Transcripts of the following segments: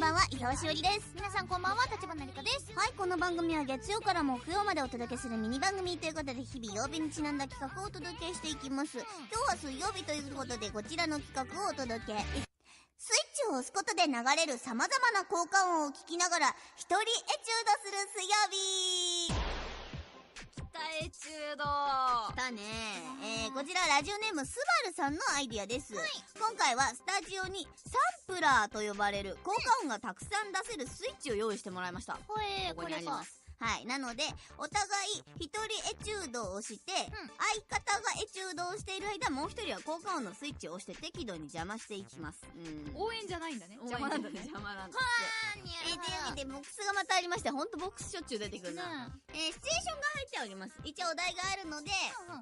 ばんは、伊沢しおりです。皆さんこんばんは、立花理香です。はい、この番組は月曜から木曜までお届けするミニ番組ということで、日々曜日にちなんだ企画をお届けしていきます。今日は水曜日ということで、こちらの企画をお届け。スイッチを押すことで流れる様々な効果音を聞きながら、一人エチュードする水曜日。エチュード来たね。こちらラジオネームスバルさんのアイディアです。はい、今回はスタジオにサンプラーと呼ばれる効果音がたくさん出せるスイッチを用意してもらいました。ここにあります。はい。なので、お互い一人エチュードを押して、相方がエチュードをしている間、もう一人は効果音のスイッチを押して適度に邪魔していきます。応援じゃないんだね。邪魔なんだね。邪魔なんだって。というわけで、ボックスがまたありまして、ほんとボックスしょっちゅう出てくるな。シチュエーションが入っております。一応お題があるので、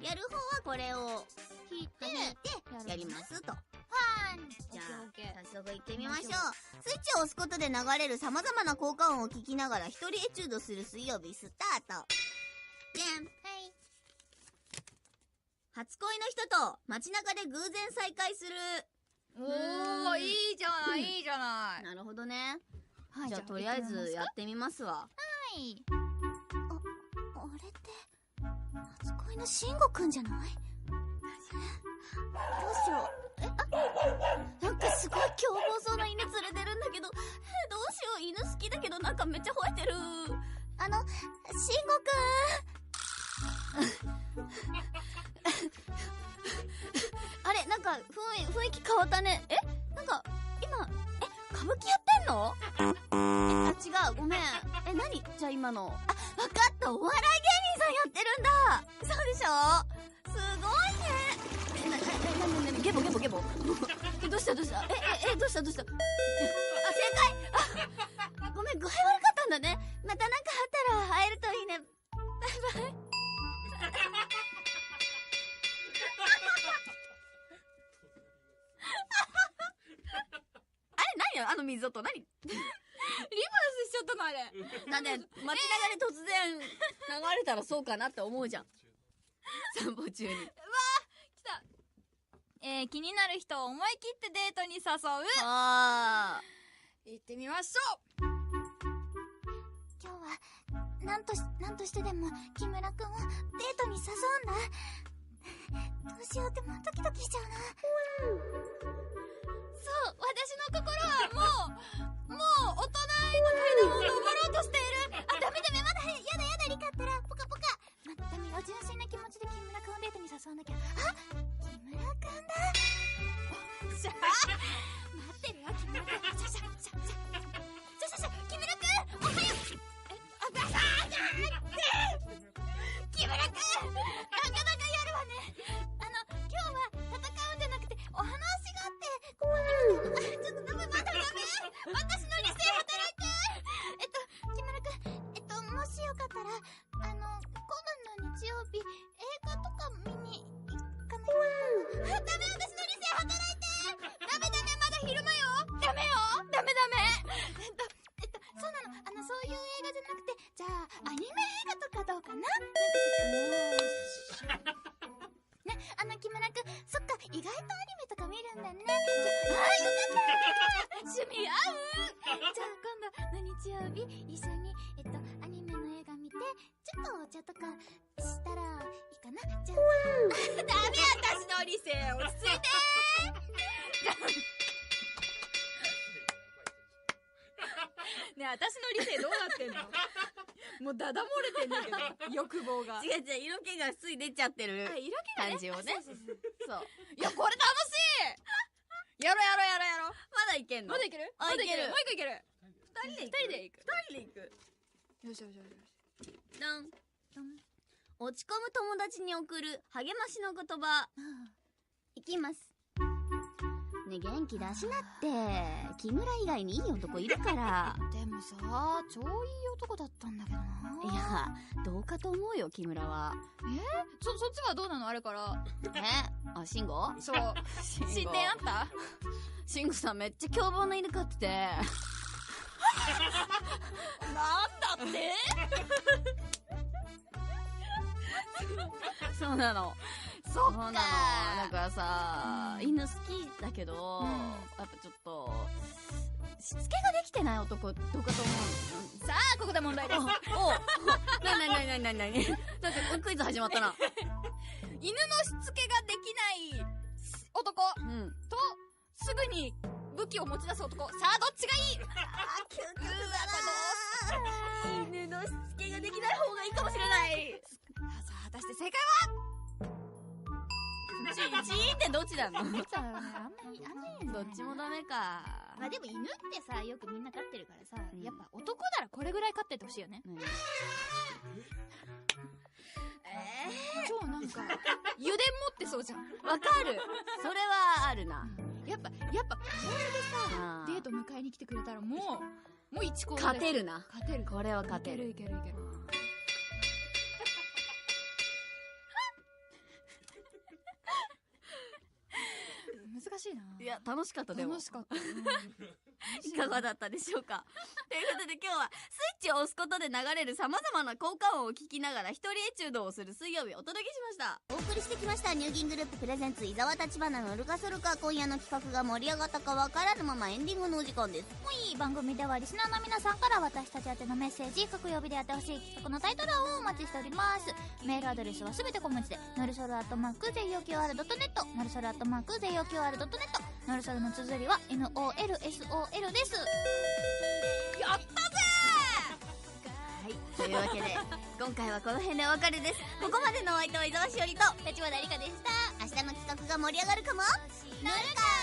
やる方はこれを引いて、やりますと。じゃあ、早速行ってみましょう。スイッチを押すことで流れる様々な効果音を聞きながら一人エチュードする水曜日スタート。じゃん。はい。初恋の人と街中で偶然再会する。おー、いいじゃない、いいじゃない。なるほどね。はい、じゃあとりあえずやってみますわ。はい。あれって、初恋の慎吾くんじゃない？どうしよう。なんかすごい凶暴そうな犬連れてるんだけど、どうしよう。犬好きだけどなんかめっちゃ吠えてる。慎吾くんあれ、なんか雰囲気変わったね。なんか今歌舞伎やってんの？違う、ごめん。何？じゃあ今の。わかった、お笑い芸人さんやってるんだ。そうでしょ？すごいね。なにゲボどうしたどうした？正解。ごめん、具合悪かったんだね。またなんかあったら会えるといいね。バイバイ。あれ、何あの水音、何？リバースしちゃったのあれ。なんで、街中で突然流れたらそうかなって思うじゃん。散歩中に。うわー、来た。気になる人を思い切ってデートに誘う。行ってみましょう。今日はなんとしてでも木村くんをデートに誘うんだ。どうしようってもうドキドキしちゃうな。そう、私の心はもう大人への階段を登ろうとしている。ダメまだやだリカったらポカポカ。ダメよ、純粋な気持ちで木村くんをデートに誘わなきゃ。木村くんだ。待ってるよ、木村くん。木村くん、おはよう。木村くん、なかなかやるわね。今日は戦うんじゃなくてお話があってここに来たの。ちょっとダメ。私の理性働いて。木村くん、もしよかったら今度の日曜日映画とか見に行かないかな。ダメ、私の理性働いて。ダメ、まだ昼間よ。ダメよ。ダメ。そうなの。そういう映画じゃなくて、じゃあアニメ映画とかどうかな。ね、木村くん、そっか、意外とアニメとか見るんだね。じゃあ、よかった。趣味合う。じゃあ今度の日曜日一緒にアニメの映画見て、ちょっとお茶とかしたらいいかな。じゃあダメ、私の理性落ち着いて。ねえ、私の理性どうなってんの？もうダダ漏れてんだけど、欲望が。違う、色気がつい出ちゃってる感じをね。そう。いや、これ楽しい。やろう。まだいけんの？まだいける？もう一個いける。二人で行く。よし。ドン。落ち込む友達に送る励ましの言葉。いきます。ね、元気出しなって。木村以外にいい男いるから。でもさ、超いい男だったんだけどな。いや、どうかと思うよ、木村は。そっちはどうなの？あれから。慎吾？そう。進展あった？慎吾さんめっちゃ凶暴な犬飼ってて。なんだってそうなの。そっかー。だからさ、犬好きだけど、やっぱちょっと、しつけができきてない男、どうかと思う。さあ、ここで問題です。おなにだってクイズ始まったな。犬のしつけができない男うん。と、すぐに武器を持ち出す男。さあ、どっちがいい？究極だな。犬のしつけができない方がいいかもしれない。さあ、果たして正解チーンってどっちなの？はあんまりどっちもダメか。まあでも犬ってさ、よくみんな飼ってるからさ、うんやっぱ男ならこれぐらい飼ってってほしいよね。超なんか、油田持ってそうじゃん。わかる。それはあるな。やっぱ、これでさ、デート迎えに来てくれたらもう1個勝てるな。勝てる。これは勝てる。いける。難しいな。いや、楽しかったでも。楽しかった。いかがだったでしょうか。ということで今日はスイッチを押すことで流れる様々な効果音を聞きながら一人エチュードをする水曜日をお届けしました。お送りしてきました乳銀グループプレゼンツ伊沢立花のルカソルカ。今夜の企画が盛り上がったかわからぬままエンディングのお時間です。番組ではリスナーの皆さんから私たち宛てのメッセージ、各曜日でやってほしい企画のタイトルをお待ちしております。メールアドレスはすべて小文字で、のるそる@JOQR.net、のるそる@JOQR.net、のるそるの綴りは NOLSOL です。やったぜはい、というわけで今回はこの辺でお別れです。ここまでのお相手は伊沢しおりとー、立花理香でした。明日の企画が盛り上がるかも。なるかー。